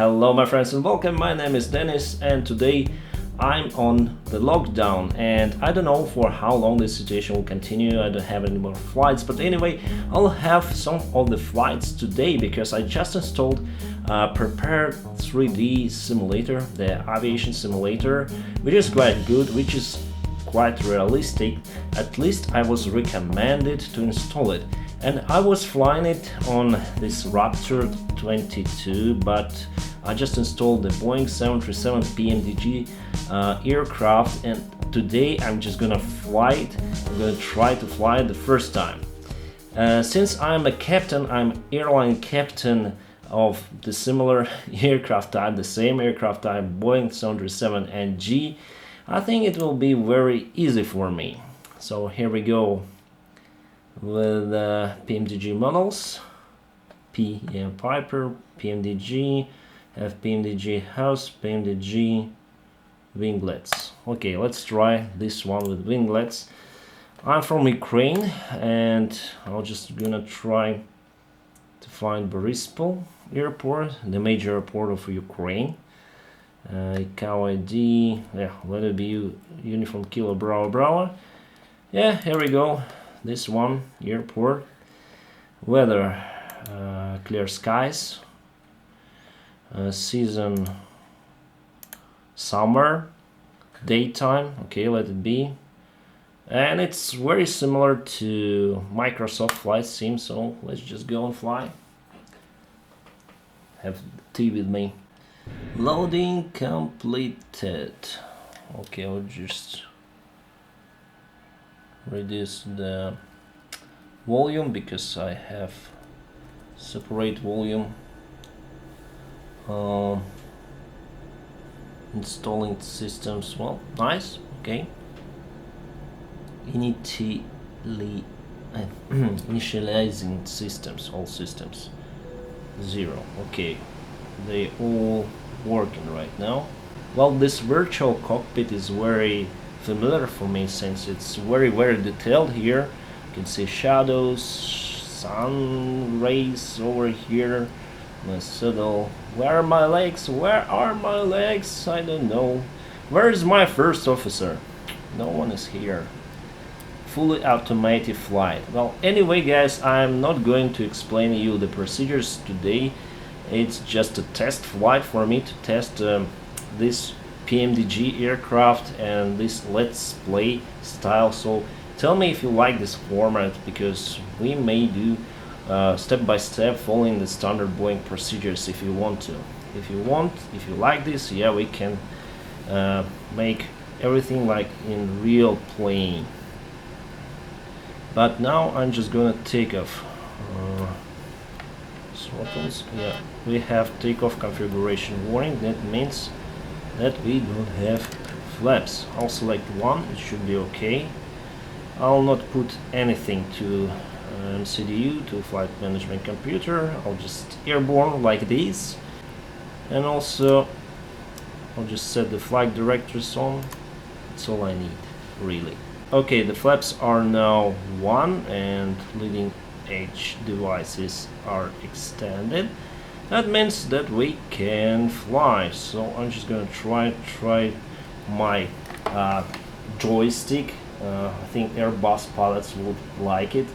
Hello my friends and welcome, my name is Dennis and today I'm on the lockdown and I don't know for how long this situation will continue. I don't have any more flights, but anyway, I'll have some of the flights today because I just installed prepared 3D simulator, the aviation simulator, which is quite good, which is quite realistic. At least I was recommended to install it. And I was flying it on this Raptor 22, but I just installed the Boeing 737 PMDG aircraft, and today I'm just gonna fly it. I'm gonna try to fly it the first time. Since I'm a captain, I'm airline captain of the similar aircraft type, the same aircraft type, Boeing 737 NG, I think it will be very easy for me. So here we go with PMDG models, Piper, PMDG, have PMDG house, PMDG winglets. Okay, let's try this one with winglets. I'm from Ukraine and I'm just gonna try to find Boryspil airport, the major airport of Ukraine. ICAO ID, yeah, let it be Uniform Kilo Bravo. Yeah, here we go. This one, airport. Weather, clear skies. Season, summer. Daytime, okay, let it be. And it's very similar to Microsoft Flight Sim, so let's just go and fly. Have tea with me. Loading completed. Okay, I'll just reduce the volume because I have separate volume. Installing systems, well, nice, okay. Initializing systems, all systems, 0, okay. They all working right now. Well, this virtual cockpit is very familiar for me since it's very detailed here. You can see shadows, sun rays over here, my saddle. Where are my legs? Where are my legs? I don't know. Where is my first officer? No one is here. Fully automated flight. Well, anyway guys, I'm not going to explain you the procedures today. It's just a test flight for me to test this PMDG aircraft and this Let's Play style. So tell me if you like this format, because we may do step by step following the standard Boeing procedures if you want to. If you like this, yeah, we can make everything like in real plane. But now I'm just gonna take off. Throttles, yeah, we have takeoff configuration warning. That means that we don't have flaps. I'll select one, it should be okay. I'll not put anything to MCDU, to flight management computer. I'll just airborne like this, and also I'll just set the flight directors on. That's all I need, really. Okay, the flaps are now 1 and leading edge devices are extended. That means that we can fly. So I'm just gonna try my joystick. I think Airbus pilots would like it.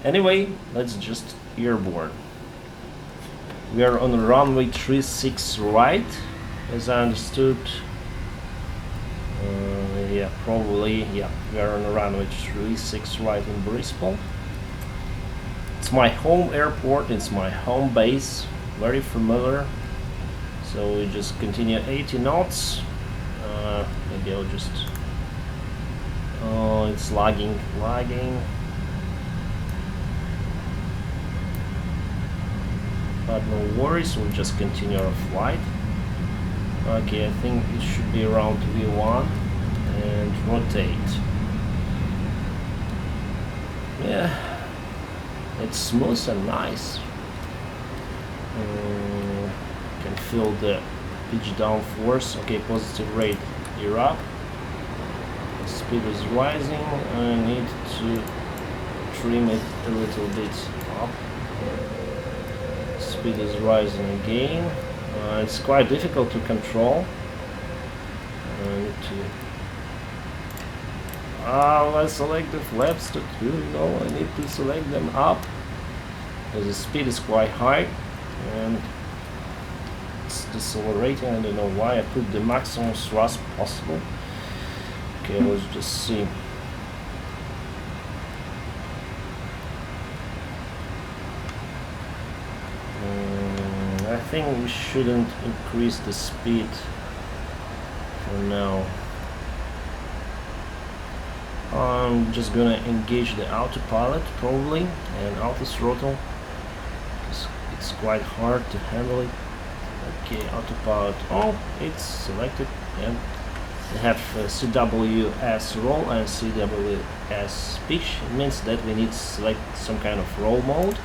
Anyway, let's just airborne. We are on runway 36 right, as I understood. Yeah, probably, yeah, we are on runway 36 right in Boryspil. It's my home airport, it's my home base, very familiar. So we just continue 80 knots. Maybe I'll just... Oh, it's lagging. But no worries, we'll just continue our flight. Okay, I think it should be around V1 and rotate. Yeah, it's smooth and nice. Can feel the pitch down force. Okay, positive rate, gear up. The speed is rising. I need to trim it a little bit up. Speed is rising again. It's quite difficult to control. Let's select the flaps to do. No, I need to select them up because the speed is quite high and it's decelerating. I don't know why I put the maximum thrust possible. Okay, let's just see. I think we shouldn't increase the speed for now. I'm just gonna engage the autopilot probably and auto throttle because it's quite hard to handle it. Okay, autopilot. Oh, it's selected. Yeah, they have CWS roll and CWS pitch. It means that we need to select some kind of roll mode.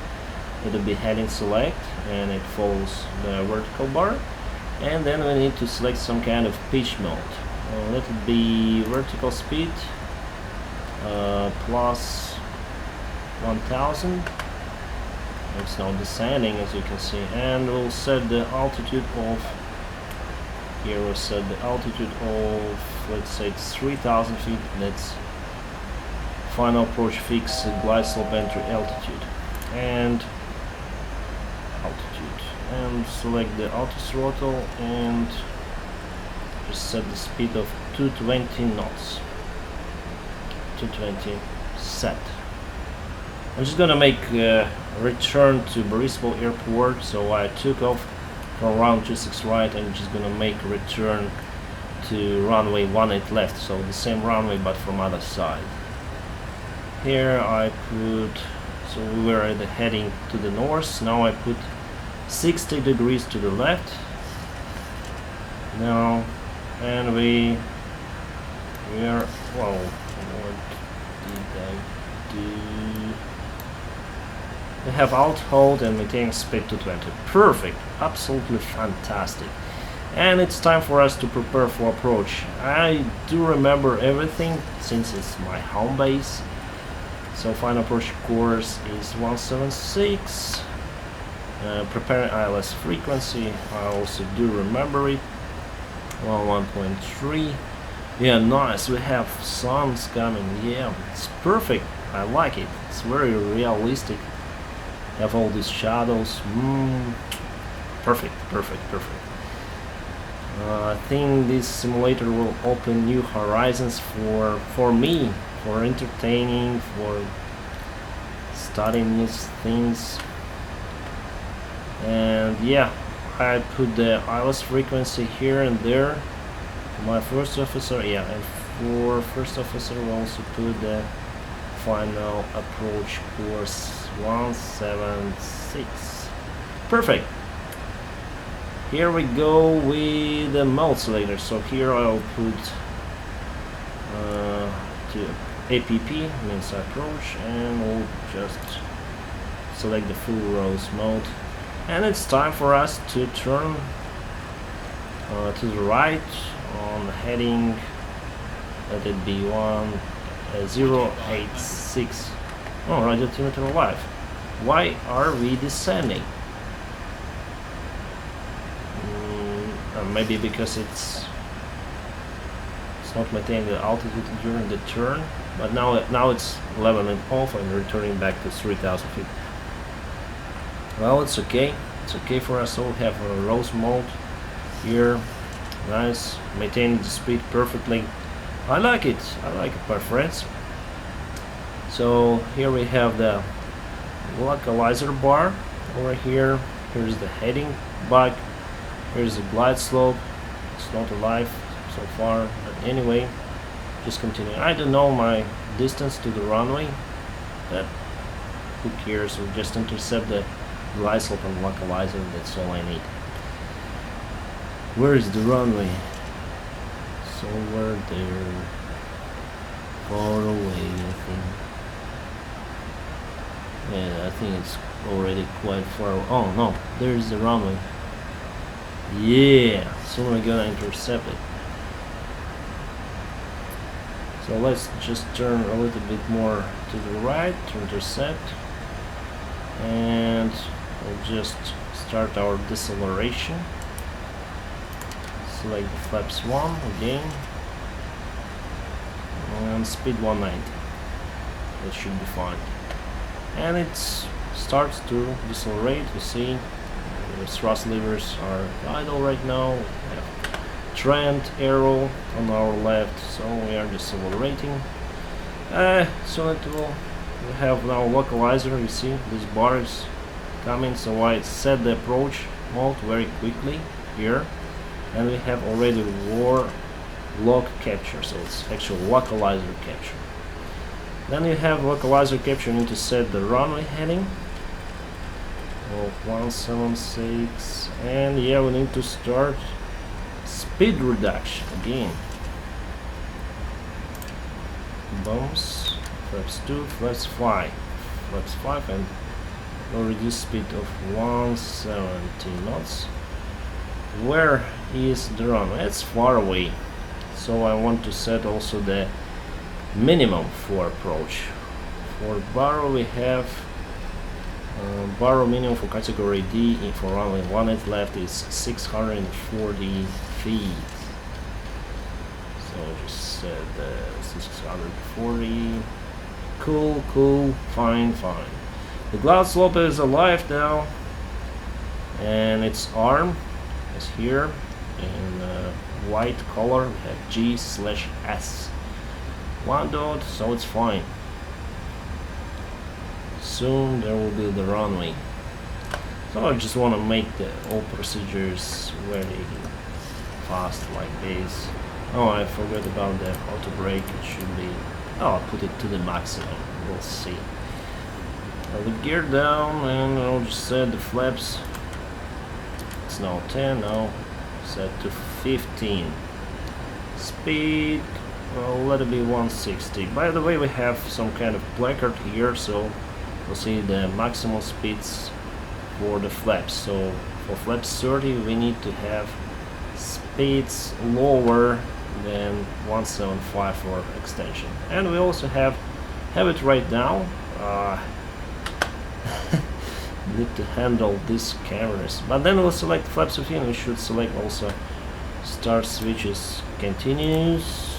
It'll be heading select and it follows the vertical bar, and then we need to select some kind of pitch mode. Let it be vertical speed plus 1000. It's now descending, as you can see, and we'll set the altitude of, here we'll set the altitude of, let's say it's 3000 feet. That's final approach fix glide slope entry altitude and altitude, and select the auto throttle and just set the speed of 220 knots. 220 set. I'm just gonna make a return to Borisov airport, so I took off from runway 26 right. I'm just gonna make a return to runway 18 left, so the same runway but from other side. Here I put, so we were at the heading to the north, now I put 60 degrees to the left now, and we are, well, what did I do? We have alt hold and maintain speed to 20. Perfect, absolutely fantastic. And it's time for us to prepare for approach. I do remember everything since it's my home base. So final approach course is 176. Preparing ILS frequency, I also do remember it. 1.3. Yeah, nice, we have suns coming. Yeah, it's perfect, I like it. It's very realistic. Have all these shadows. Perfect. I think this simulator will open new horizons for me, for entertaining, for studying new things. And yeah, I put the ILS frequency here and there. My first officer, yeah, and for first officer we also put the final approach course 176. Perfect. Here we go with the mode selector. So here I'll put to APP, means approach, and we'll just select the full rose mode. And it's time for us to turn to the right on heading, let it be 1086. Oh, radio altimeter alive. Why are we descending? Maybe because it's not maintaining the altitude during the turn, but now it's leveling off and returning back to 3000 feet. Well, it's okay. It's okay for us. So we have a rose mode here. Nice, maintaining the speed perfectly. I like it, my friends. So here we have the localizer bar over here. Here's the heading back. Here's the glide slope. It's not alive so far, but anyway, just continue. I don't know my distance to the runway, but who cares? We'll just intercept the glide slope and localizer. That's all I need. Where is the runway? Somewhere there, far away, I think. Yeah, I think it's already quite far away. Oh no, there is the runway. Yeah, soon we're gonna intercept it. So let's just turn a little bit more to the right to intercept, and we'll just start our deceleration. select the flaps 1 again, and speed 190. That should be fine. And it starts to decelerate. You see the thrust levers are idle right now. We have trend arrow on our left, so we are decelerating. So it will. We have now localizer. You see this bar is coming, so I set the approach mode very quickly here, and we have already lock capture, so it's actual localizer capture. Then you have localizer capture. You need to set the runway heading of 176, and yeah, we need to start speed reduction again. Bumps, flaps 2, flaps 5, and we'll reduce speed of 170 knots. Where is the runway? It's far away, so I want to set also the minimum for approach. For barrow we have barrow minimum for category D for runway 18 left is 640 feet. So just set 640. Cool, fine. The cloud slope is alive now, and its arm is here in white color. We have G/S 1 dot, so it's fine. Soon there will be the runway. So I just want to make all procedures very fast like this. Oh, I forgot about the auto brake. It should be. Oh, I'll put it to the maximum. We'll see. The gear down, and I'll just set the flaps. It's now 10. Now set to 15. Speed. Well, let it be 160. By the way, we have some kind of placard here, so we'll see the maximum speeds for the flaps. So for flaps 30 we need to have speeds lower than 175 for extension, and we also have it right now. Need to handle these cameras, but then we'll select flaps 15. We should select also start switches continuous.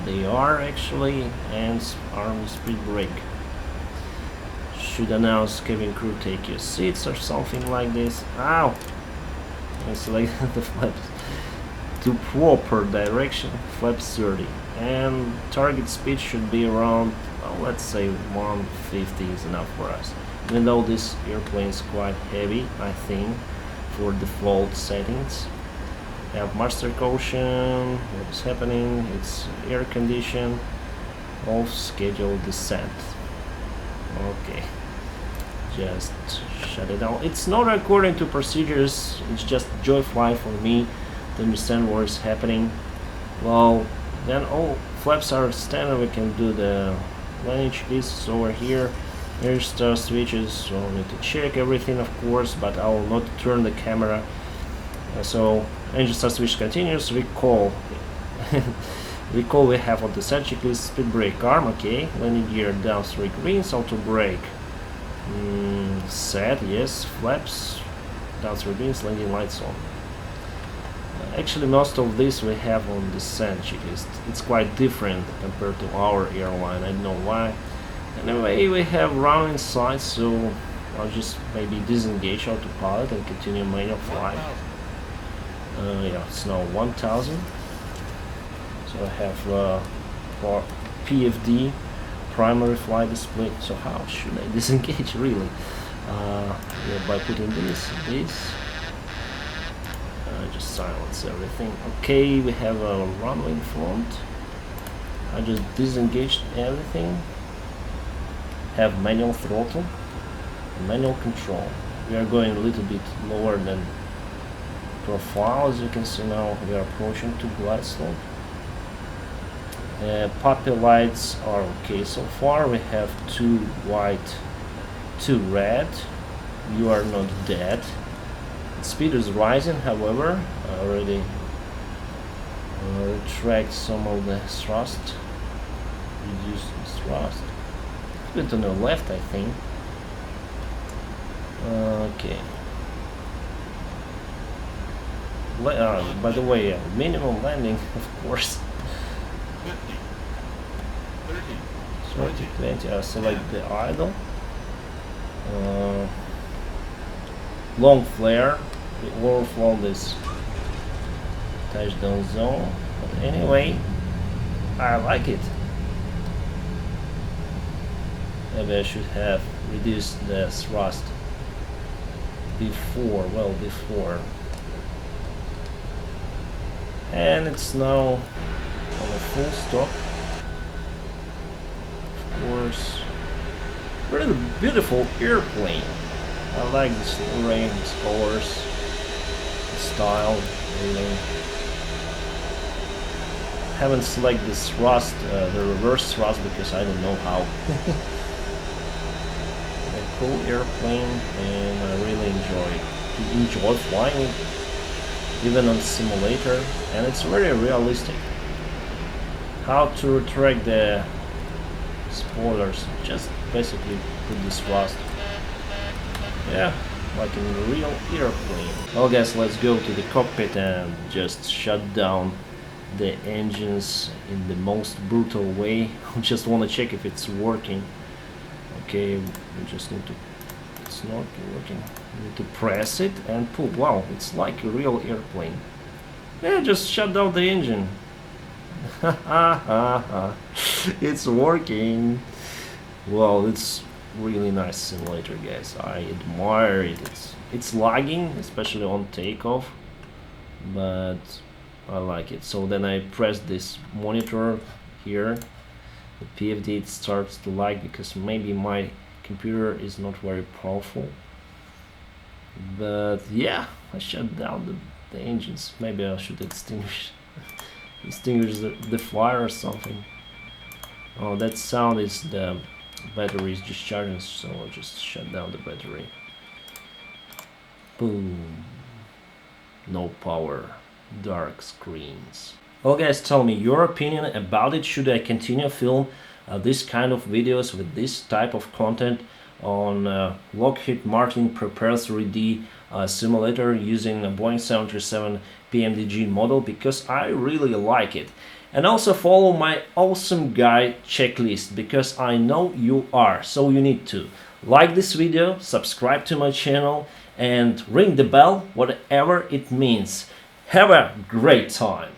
They are actually, and arm speed brake. Should announce cabin crew take your seats or something like this. Ow! And select the flaps to proper direction, flaps 30, and target speed should be around, well, let's say 150 is enough for us, even though this airplane is quite heavy, I think, for default settings. We have master caution. What's happening? It's air condition, off schedule descent. Okay, just shut it down. It's not according to procedures, it's just joy fly for me to understand what is happening. Well, then all flaps are standard. We can do the landing checklist over here. Here's star switches, so I need to check everything, of course, but I will not turn the camera. So engine start switch continues. Recall. Recall we have on the set checklist speed brake arm, okay. Landing gear down 3 greens, auto brake set, yes. Flaps down 3 greens, landing lights on. Actually, most of this we have on the set checklist. It's quite different compared to our airline. I don't know why. Anyway, we have round inside, so I'll just maybe disengage autopilot and continue manual flight. Yeah, it's now 1000. So I have for PFD primary flight display. So how should I disengage really? Yeah, by putting this. Just silence everything. Okay, we have a runway in front. I just disengaged everything. Have manual throttle, manual control. We are going a little bit lower than profile, as you can see now. We are approaching to glide slope. Puppy lights are okay so far. We have 2 white, 2 red. You are not dead. Speed is rising, however. I already retract some of the thrust, reduce the thrust. A bit on the left, I think. Okay. By the way, minimum landing, of course. 30, 20, I select the idle. Long flare, we overflow this touchdown zone. But anyway, I like it. Maybe I should have reduced the thrust before, and it's now on a full stop. Of course, really beautiful airplane. I like this range, these colors, the style. Really haven't selected this thrust, the reverse thrust, because I don't know how. A cool airplane, and I really enjoy flying it, even on simulator, and it's very realistic. How to retract the spoilers? Just basically put this thrust. Yeah, like in a real airplane. Well guys, let's go to the cockpit and just shut down the engines in the most brutal way. I just want to check if it's working. Okay, we just need to, it's not working. We need to press it and pull. Wow, it's like a real airplane. Yeah, just shut down the engine. It's working. Well, it's really nice simulator, guys. I admire it. It's lagging, especially on takeoff, but I like it. So then I press this monitor here, the PFD, it starts to lag because maybe my computer is not very powerful. But yeah, I shut down the engines. Maybe I should extinguish the fire or something. Oh, that sound is the battery is discharging, so I'll just shut down the battery. Boom. No power. Dark screens. Well guys, tell me your opinion about it. Should I continue film this kind of videos with this type of content on Lockheed Martin Prepare 3D simulator using a Boeing 737 PMDG model, because I really like it. And also follow my awesome guide checklist, because I know you are, so you need to like this video, subscribe to my channel, and ring the bell, whatever it means. Have a great time!